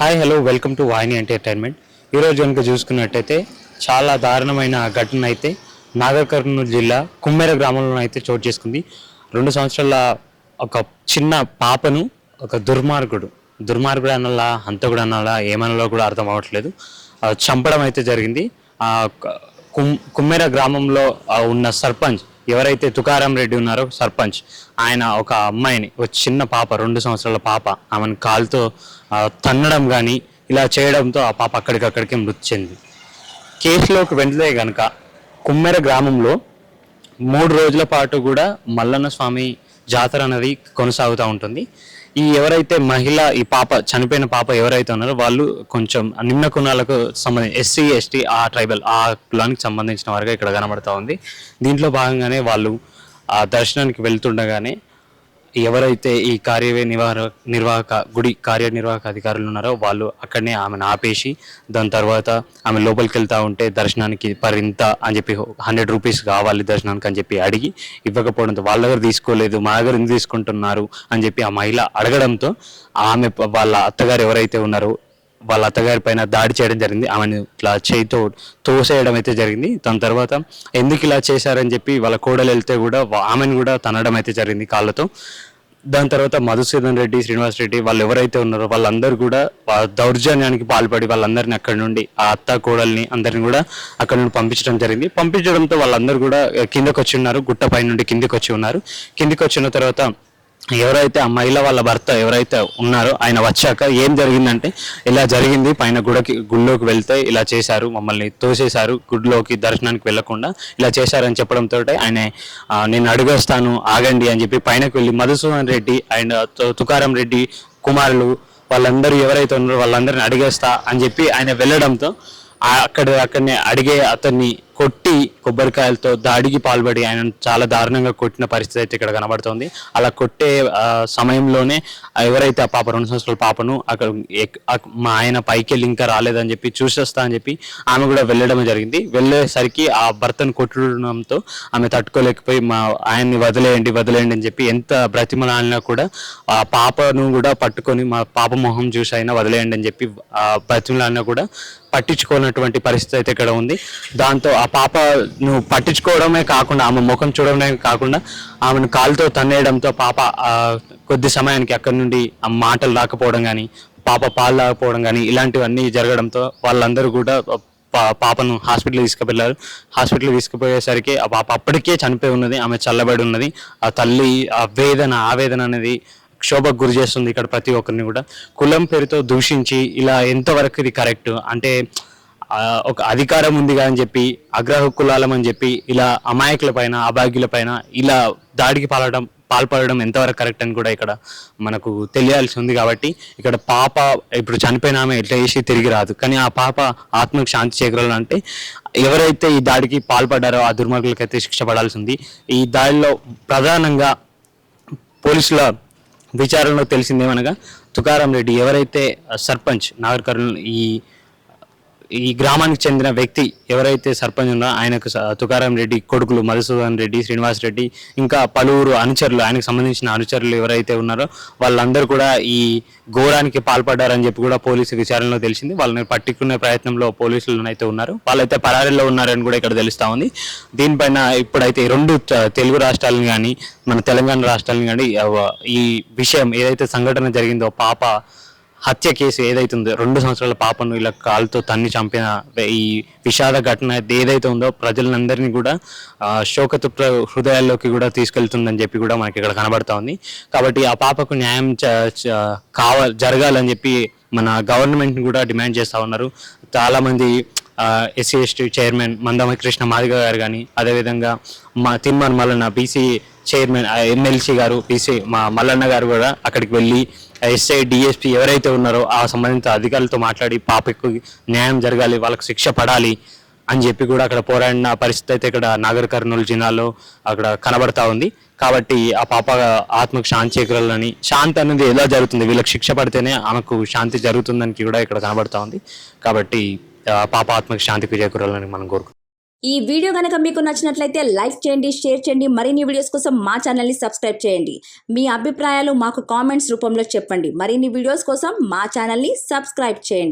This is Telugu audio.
Hi hello welcome to Vahini entertainment. ఈరోజు కనుక చూసుకున్నట్టయితే చాలా దారుణమైన ఘటన అయితే నాగర్ కర్నూలు జిల్లా కుమ్మెర గ్రామంలో అయితే చోటు చేసుకుంది. 2 సంవత్సరాల ఒక చిన్న పాపను ఒక దుర్మార్గుడు అనాలా, హంతకుడు అనాలా, ఏమనాలో కూడా అర్థం అవ్వట్లేదు, చంపడం అయితే జరిగింది. ఆ కుమ్మెర గ్రామంలో ఉన్న సర్పంచ్ ఎవరైతే తుకారాం రెడ్డి ఉన్నారో సర్పంచ్, ఆయన ఒక అమ్మాయిని, ఒక చిన్న పాప, 2 సంవత్సరాల పాప, ఆమెను కాలుతో తన్నడం కానీ ఇలా చేయడంతో ఆ పాప అక్కడికక్కడికి మృతి చెంది. కేసులోకి వెళ్తే కనుక కుమ్మెర గ్రామంలో 3 రోజుల పాటు కూడా మల్లన్న స్వామి జాతర అనేది కొనసాగుతూ ఉంటుంది. ఈ ఎవరైతే మహిళ, ఈ పాప, చనిపోయిన పాప ఎవరైతే ఉన్నారో వాళ్ళు కొంచెం నిమ్న కులాలకు సంబంధించి ఎస్సీ ఎస్టీ ఆ ట్రైబల్ ఆ కులానికి సంబంధించిన వారుగా ఇక్కడ కనబడతా ఉంది. దీంట్లో భాగంగానే వాళ్ళు ఆ దర్శనానికి వెళ్తుండగానే ఎవరైతే ఈ గుడి కార్యనిర్వాహక అధికారులు ఉన్నారో వాళ్ళు అక్కడనే ఆమెను ఆపేసి, దాని తర్వాత ఆమె లోపలికి వెళ్తూ ఉంటే దర్శనానికి ఇంత అని చెప్పి 100 రూపీస్ కావాలి దర్శనానికి అని చెప్పి అడిగి ఇవ్వకపోవడంతో, వాళ్ళ దగ్గర తీసుకోలేదు, మా దగ్గర ఎందుకు తీసుకుంటున్నారు అని చెప్పి ఆ మహిళ అడగడంతో ఆమె వాళ్ళ అత్తగారు ఎవరైతే ఉన్నారో వాళ్ళ అత్తగారి పైన దాడి చేయడం జరిగింది. ఆమెను ఇట్లా చేయితో తోసేయడం అయితే జరిగింది. దాని తర్వాత ఎందుకు ఇలా చేశారని చెప్పి వాళ్ళ కోడలు వెళ్తే కూడా ఆమెను కూడా తనడం అయితే జరిగింది కాళ్ళతో. దాని తర్వాత మధుసూదన్ రెడ్డి, శ్రీనివాస్ రెడ్డి వాళ్ళు ఎవరైతే ఉన్నారో వాళ్ళందరూ కూడా దౌర్జన్యానికి పాల్పడి వాళ్ళందరినీ అక్కడి నుండి, ఆ అత్త కోడల్ని అందరిని కూడా అక్కడ నుండి పంపించడం జరిగింది. పంపించడంతో వాళ్ళందరూ కూడా కిందకు వచ్చి ఉన్నారు, గుట్టపై నుండి కిందికి వచ్చి ఉన్నారు. కిందికి వచ్చిన తర్వాత ఎవరైతే ఆ మహిళ వాళ్ళ భర్త ఎవరైతే ఉన్నారో ఆయన వచ్చాక ఏం జరిగిందంటే, ఇలా జరిగింది, పైన గుడిలోకి వెళ్తే ఇలా చేశారు, మమ్మల్ని తోసేశారు, గుడిలోకి దర్శనానికి వెళ్లకుండా ఇలా చేశారని చెప్పడంతో ఆయన నేను అడుగొస్తాను ఆగండి అని చెప్పి పైనకు వెళ్ళి మధుసూదన్ రెడ్డి అండ్ తుకారం రెడ్డి కుమారులు వాళ్ళందరూ ఎవరైతే ఉన్నారో వాళ్ళందరిని అడిగేస్తా అని చెప్పి ఆయన వెళ్ళడంతో అక్కడనే అడిగే అతన్ని కొట్టి కొబ్బరికాయలతో దాడికి పాల్పడి ఆయన చాలా దారుణంగా కొట్టిన పరిస్థితి అయితే ఇక్కడ కనబడుతుంది. అలా కొట్టే సమయంలోనే ఎవరైతే ఆ పాప, 2 సంవత్సరాల పాపను అక్కడ మా ఆయన పైకి వెళ్ళి ఇంకా రాలేదని చెప్పి చూసేస్తా అని చెప్పి ఆమె కూడా వెళ్ళడం జరిగింది. వెళ్ళేసరికి ఆ భర్తను కొట్టడంతో ఆమె తట్టుకోలేకపోయి మా ఆయన్ని వదిలేయండి అని చెప్పి ఎంత బ్రతిమలాడినా కూడా ఆ పాపను కూడా పట్టుకొని మా పాప మొహం చూసి అయినా వదిలేయండి అని చెప్పి ఆ బ్రతిమలాడినా కూడా పట్టించుకోనటువంటి పరిస్థితి అయితే ఇక్కడ ఉంది. దాంతో ఆ పాపను పట్టించుకోవడమే కాకుండా, ఆమె ముఖం చూడడమే కాకుండా ఆమెను కాలుతో తన్నేయడంతో పాప కొద్ది సమయానికి అక్కడి నుండి ఆ మాటలు రాకపోవడం కానీ, పాప పాలు రాకపోవడం కానీ ఇలాంటివన్నీ జరగడంతో వాళ్ళందరూ కూడా పాపను హాస్పిటల్కి తీసుకువెళ్ళారు. హాస్పిటల్కి తీసుకుపోయేసరికి ఆ పాప అప్పటికే చనిపోయి ఉన్నది, ఆమె చల్లబడి ఉన్నది. ఆ తల్లి ఆవేదన అనేది క్షోభకు గురి చేస్తుంది ఇక్కడ ప్రతి ఒక్కరిని కూడా. కులం పేరుతో దూషించి ఇలా ఎంతవరకు ఇది కరెక్ట్ అంటే, ఒక అధికారం ఉంది అని చెప్పి అగ్రహ కులాలం అని చెప్పి ఇలా అమాయకుల పైన, అభాగ్యుల పైన ఇలా దాడికి పాల్పడడం ఎంతవరకు కరెక్ట్ అని కూడా ఇక్కడ మనకు తెలియాల్సి ఉంది. కాబట్టి ఇక్కడ పాప ఇప్పుడు చనిపోయిన ఆమె ఎట్లా చేసి తిరిగి రాదు, కానీ ఆ పాప ఆత్మకు శాంతి చేకూరాలంటే ఎవరైతే ఈ దాడికి పాల్పడ్డారో ఆ దుర్మార్గులకైతే శిక్ష పడాల్సి ఉంది. ఈ దాడిలో ప్రధానంగా పోలీసుల విచారణలో తెలిసిందేమనగా, తుకారాం రెడ్డి ఎవరైతే సర్పంచ్ నాగర్ కర్నూలు ఈ గ్రామానికి చెందిన వ్యక్తి ఎవరైతే సర్పంచ్ ఉన్నారో ఆయనకు తుకారాం రెడ్డి కొడుకులు మధుసూదన్ రెడ్డి, శ్రీనివాస్ రెడ్డి, ఇంకా పలువురు అనుచరులు, ఆయనకు సంబంధించిన అనుచరులు ఎవరైతే ఉన్నారో వాళ్ళందరూ కూడా ఈ ఘోరానికి పాల్పడ్డారని చెప్పి కూడా పోలీసు విచారణలో తెలిసింది. వాళ్ళని పట్టుకునే ప్రయత్నంలో పోలీసులు అయితే ఉన్నారు, వాళ్ళైతే పరారీలో ఉన్నారని కూడా ఇక్కడ తెలుస్తూ ఉంది. దీనిపైన ఇప్పుడైతే 2 తెలుగు రాష్ట్రాలను కానీ మన తెలంగాణ రాష్ట్రాలను కానీ ఈ విషయం ఏదైతే సంఘటన జరిగిందో, పాప హత్య కేసు ఏదైతే ఉందో, 2 సంవత్సరాల పాపను ఇలా కాలుతో తన్ని చంపిన ఈ విషాద ఘటన ఏదైతే ఉందో ప్రజలందరినీ కూడా శోకతుప్త హృదయాల్లోకి కూడా తీసుకెళ్తుందని చెప్పి కూడా మనకి ఇక్కడ కనబడతా ఉంది. కాబట్టి ఆ పాపకు న్యాయం జరగాలని చెప్పి మన గవర్నమెంట్ని కూడా డిమాండ్ చేస్తూ ఉన్నారు చాలామంది. SC ST chairman Manda Krishna Madiga గారు కానీ, అదేవిధంగా Teenmar Mallanna BC chairman MLC గారు బీసీ మల్లన్న గారు కూడా అక్కడికి వెళ్ళి ఎస్ఐ డిఎస్పీ ఎవరైతే ఉన్నారో ఆ సంబంధిత అధికారులతో మాట్లాడి పాపకు న్యాయం జరగాలి, వాళ్ళకు శిక్ష పడాలి అని చెప్పి కూడా అక్కడ పోరాడిన పరిస్థితి అయితే ఇక్కడ నాగర్ కర్నూలు జిల్లాలో అక్కడ కనబడతా ఉంది. కాబట్టి ఆ పాప ఆత్మకు శాంతి చేకూరాలని, శాంతి అనేది ఎలా జరుగుతుంది, వీళ్ళకి శిక్ష పడితేనే ఆమెకు శాంతి జరుగుతుందని కూడా ఇక్కడ కనబడతా ఉంది. కాబట్టి పాప ఆత్మకు శాంతికి చేకూరాలని మనం కోరుకుంటున్నాం. ఈ వీడియో కనుక మీకు నచ్చినట్లయితే లైక్ చేయండి, షేర్ చేయండి. మరిన్ని వీడియోస్ కోసం మా ఛానల్ని సబ్స్క్రైబ్ చేయండి. మీ అభిప్రాయాలు మాకు కామెంట్స్ రూపంలో చెప్పండి. మరిన్ని వీడియోస్ కోసం మా ఛానల్ని సబ్స్క్రైబ్ చేయండి.